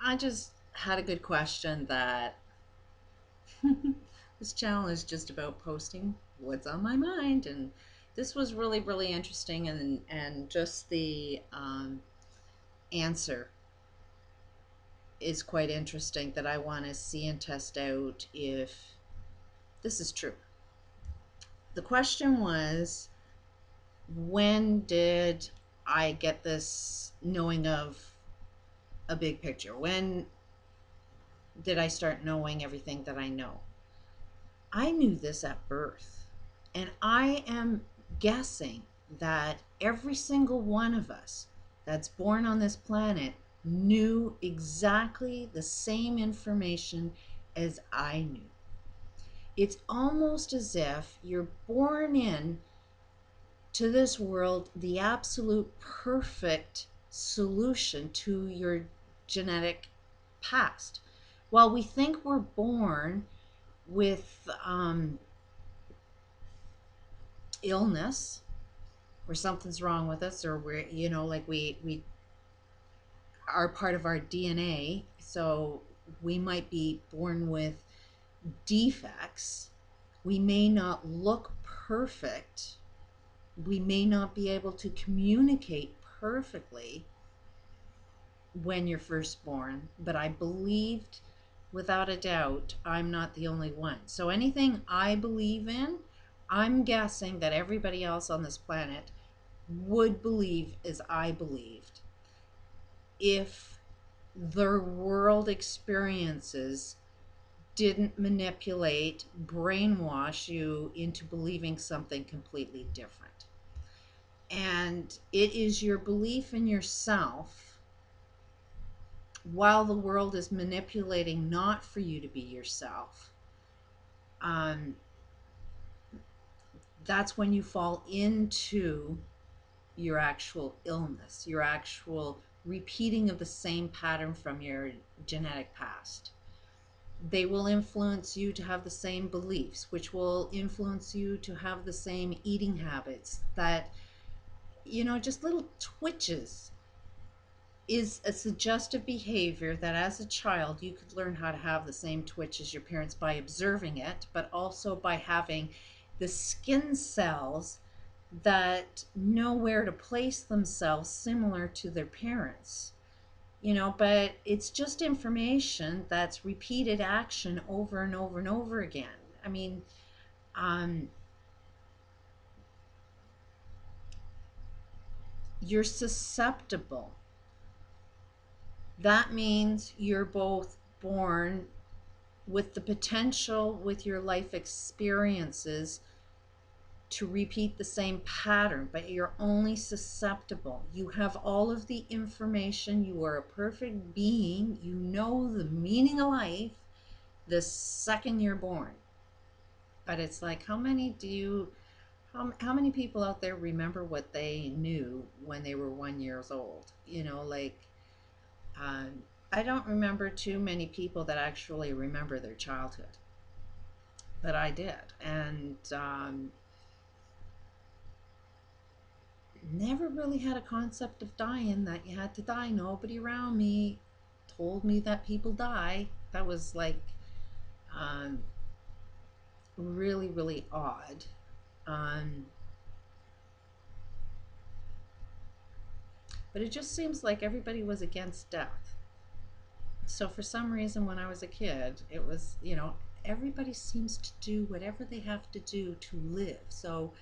I just had a good question that this channel is just about posting what's on my mind, and this was really, really interesting, and just the answer is quite interesting that I want to see and test out if this is true. The question was, when did I get this knowing of a big picture? When did I start knowing everything that I know? I knew this at birth. And I am guessing that every single one of us that's born on this planet knew exactly the same information as I knew. It's almost as if you're born in to this world the absolute perfect solution to your genetic past. While we think we're born with illness or something's wrong with us, or we're, like we are part of our DNA, so we might be born with defects. We may not look perfect, we may not be able to communicate perfectly when you're first born, but I believed without a doubt I'm not the only one. So anything I believe in, I'm guessing that everybody else on this planet would believe as I believed if their world experiences didn't manipulate, brainwash you into believing something completely different. And it is your belief in yourself while the world is manipulating not for you to be yourself. Um, that's when you fall into your actual illness, your actual repeating of the same pattern from your genetic past. They will influence you to have the same beliefs, which will influence you to have the same eating habits that, just little twitches is a suggestive behavior that as a child you could learn how to have the same twitch as your parents by observing it, but also by having the skin cells that know where to place themselves similar to their parents. But it's just information that's repeated action over and over and over again. I mean, um, you're susceptible. That means you're both born with the potential with your life experiences to repeat the same pattern, but you're only susceptible. You have all of the information. You are a perfect being. You know the meaning of life the second you're born. But it's like, how many people out there remember what they knew when they were 1 years old? Um, I don't remember too many people that actually remember their childhood, but I did. And never really had a concept of dying, that you had to die. Nobody around me told me that people die. That was like um, really, really odd. Um, but it just seems like everybody was against death. So for some reason, when I was a kid, it was, everybody seems to do whatever they have to do to live. So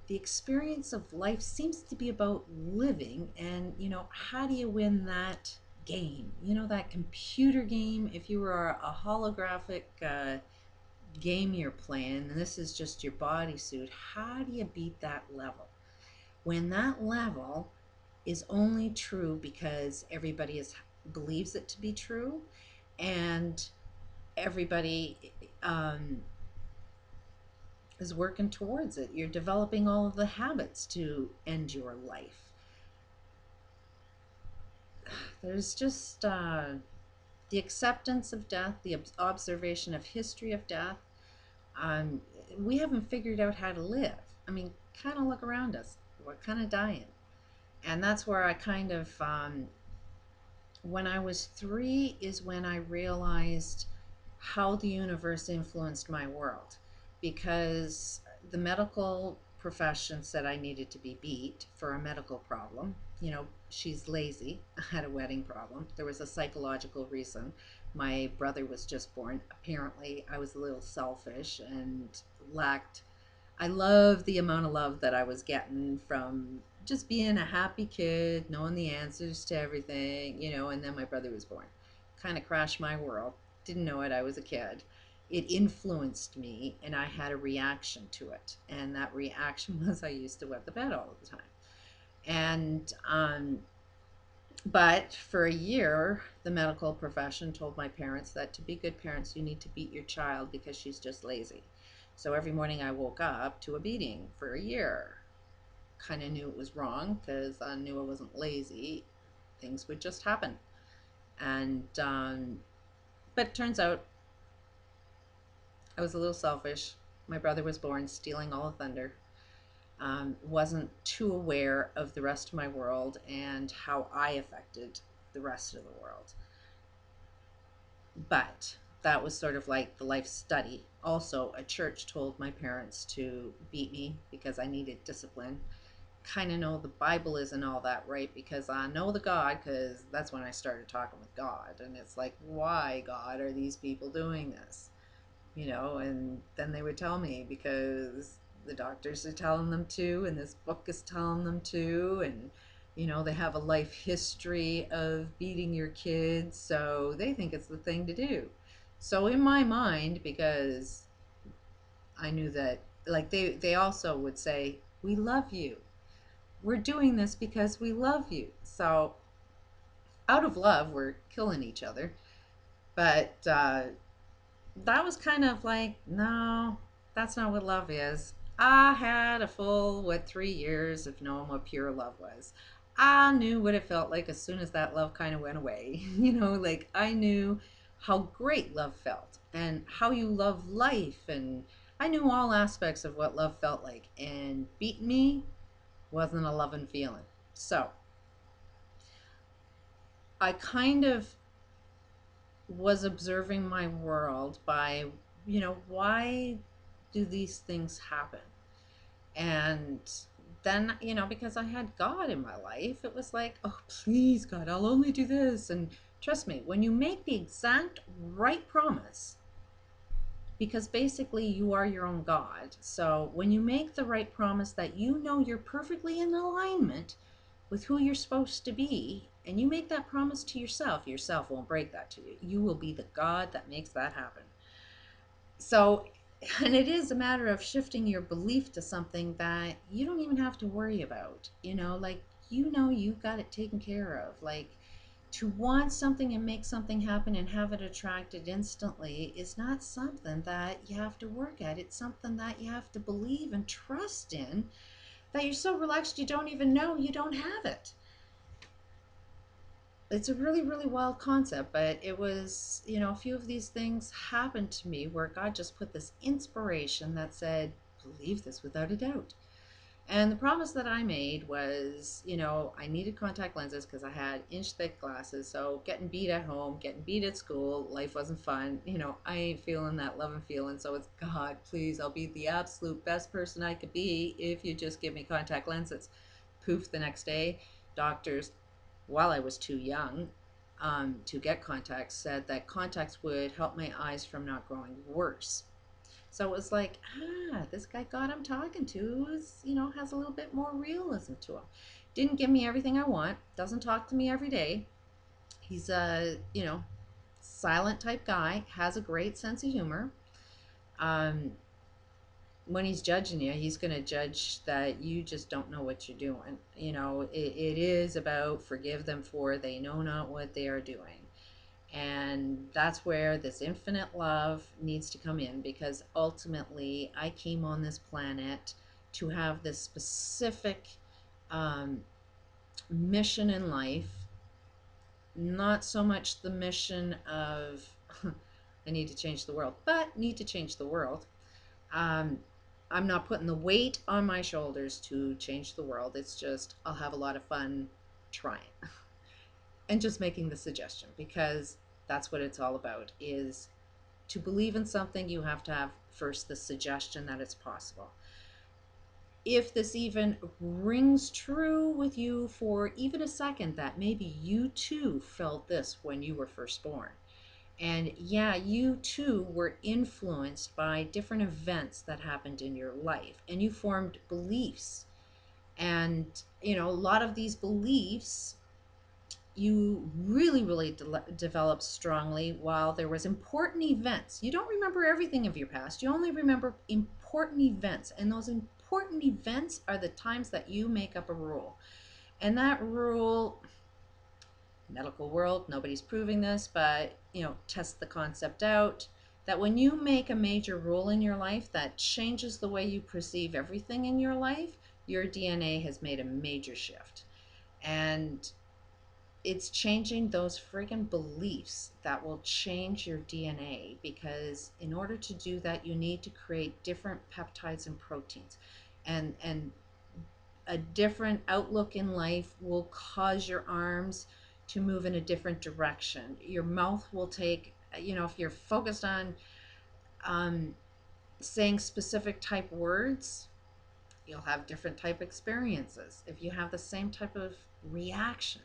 the experience of life seems to be about living, and how do you win that game, that computer game? If you were a holographic game you're playing and this is just your bodysuit, how do you beat that level when that level is only true because everybody believes it to be true, and everybody is working towards it? You're developing all of the habits to end your life. There's just the acceptance of death, the observation of history of death. Um, we haven't figured out how to live. I mean, kind of look around us. We're kind of dying. And that's where I kind of When I was 3 is when I realized how the universe influenced my world, because the medical profession said I needed to be beat for a medical problem. You know, she's lazy. I had a wedding problem. There was a psychological reason. My brother was just born. Apparently, I was a little selfish and lacked. I love the amount of love that I was getting from just being a happy kid, knowing the answers to everything, you know, and then my brother was born. Kind of crashed my world. Didn't know it, I was a kid. It influenced me, and I had a reaction to it. And that reaction was I used to wet the bed all the time. And, but for a year, the medical profession told my parents that to be good parents, you need to beat your child because she's just lazy. So every morning I woke up to a beating for a year. Kind of knew it was wrong because I knew I wasn't lazy. Things would just happen. And, but it turns out I was a little selfish. My brother was born stealing all the thunder. Wasn't too aware of the rest of my world and how I affected the rest of the world. But that was sort of like the life study. Also, a church told my parents to beat me because I needed discipline. Kind of know the Bible isn't all that right because I know the God, because that's when I started talking with God. And it's like, why, God, are these people doing this? You know, and then they would tell me because the doctors are telling them to, and this book is telling them to, and you know, they have a life history of beating your kids, so they think it's the thing to do. So in my mind, because I knew that, like they also would say, "We love you. We're doing this because we love you." So out of love, we're killing each other. But that was kind of like, no, that's not what love is. I had a full, 3 years of knowing what pure love was. I knew what it felt like as soon as that love kind of went away. You know, like I knew how great love felt and how you love life. And I knew all aspects of what love felt like. And beating me wasn't a loving feeling. So I kind of was observing my world by, you know, why do these things happen? And then, you know, because I had God in my life, it was like, oh, please, God, I'll only do this. And trust me, when you make the exact right promise, because basically you are your own God. So when you make the right promise that you know you're perfectly in alignment with who you're supposed to be, and you make that promise to yourself, yourself won't break that to you. You will be the God that makes that happen. So, and it is a matter of shifting your belief to something that you don't even have to worry about. You know, like, you know, you've got it taken care of. Like, to want something and make something happen and have it attracted instantly is not something that you have to work at. It's something that you have to believe and trust in, that you're so relaxed you don't even know you don't have it. It's a really, really wild concept, but it was, you know, a few of these things happened to me where God just put this inspiration that said, believe this without a doubt. And the promise that I made was, you know, I needed contact lenses because I had inch thick glasses. So getting beat at home, getting beat at school, life wasn't fun. You know, I ain't feeling that love and feeling. So it's, God, please, I'll be the absolute best person I could be if you just give me contact lenses. Poof, the next day, doctors, while I was too young to get contacts, said that contacts would help my eyes from not growing worse. So it was like, this guy God I'm talking to is, you know, has a little bit more realism to him. Didn't give me everything I want, doesn't talk to me every day. He's a, you know, silent type guy, has a great sense of humor. Um, when he's judging you, he's going to judge that you just don't know what you're doing. You know, it is about forgive them for they know not what they are doing. And that's where this infinite love needs to come in, because ultimately I came on this planet to have this specific um, mission in life, not so much the mission of I need to change the world, but need to change the world. Um, I'm not putting the weight on my shoulders to change the world. It's just I'll have a lot of fun trying. and just making the suggestion, because that's what it's all about, is to believe in something, you have to have first the suggestion that it's possible. If this even rings true with you for even a second, that maybe you too felt this when you were first born. And yeah, you too were influenced by different events that happened in your life, and you formed beliefs. And, a lot of these beliefs you really, really developed strongly while there was important events. You don't remember everything of your past. You only remember important events. And those important events are the times that you make up a rule. And that rule, medical world, nobody's proving this, but test the concept out, that when you make a major rule in your life that changes the way you perceive everything in your life, your DNA has made a major shift. And it's changing those friggin' beliefs that will change your DNA, because in order to do that, you need to create different peptides and proteins. And a different outlook in life will cause your arms to move in a different direction. Your mouth will take, if you're focused on um, saying specific type words, you'll have different type experiences. If you have the same type of reactions,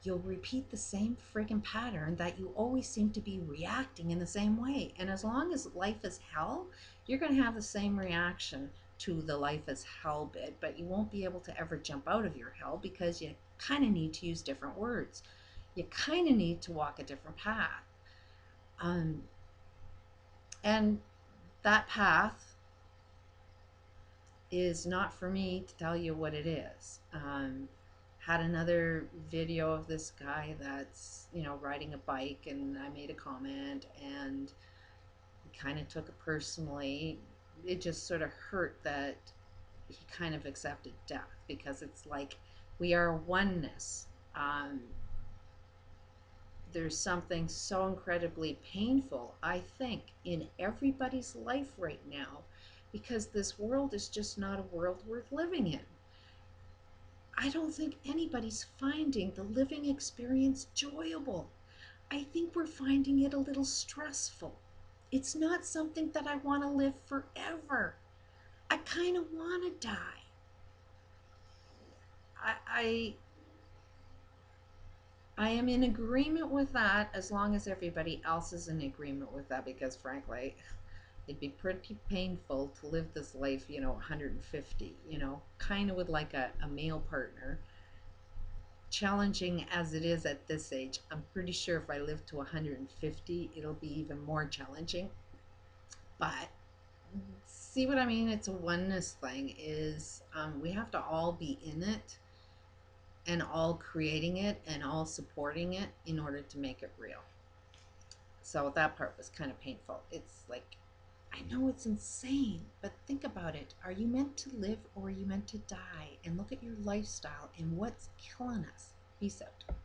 you'll repeat the same friggin' pattern that you always seem to be reacting in the same way. And as long as life is hell, you're going to have the same reaction to the life is hell bit, but you won't be able to ever jump out of your hell, because you kind of need to use different words. You kind of need to walk a different path. Um, and that path is not for me to tell you what it is. Had another video of this guy that's riding a bike, and I made a comment, and he kind of took it personally. It just sort of hurt that he kind of accepted death, because it's like we are oneness. um, there's something so incredibly painful, I think, in everybody's life right now, because this world is just not a world worth living in. I don't think anybody's finding the living experience enjoyable. I think we're finding it a little stressful. It's not something that I want to live forever. I kind of want to die. I, I am in agreement with that, as long as everybody else is in agreement with that, because frankly, it'd be pretty painful to live this life, 150, kind of with like a male partner. Challenging as it is at this age, I'm pretty sure if I live to 150, it'll be even more challenging. But see what I mean? It's a oneness thing. Is we have to all be in it, and all creating it, and all supporting it in order to make it real. So that part was kind of painful. It's like, I know it's insane, but think about it. Are you meant to live, or are you meant to die? And look at your lifestyle and what's killing us. Peace out.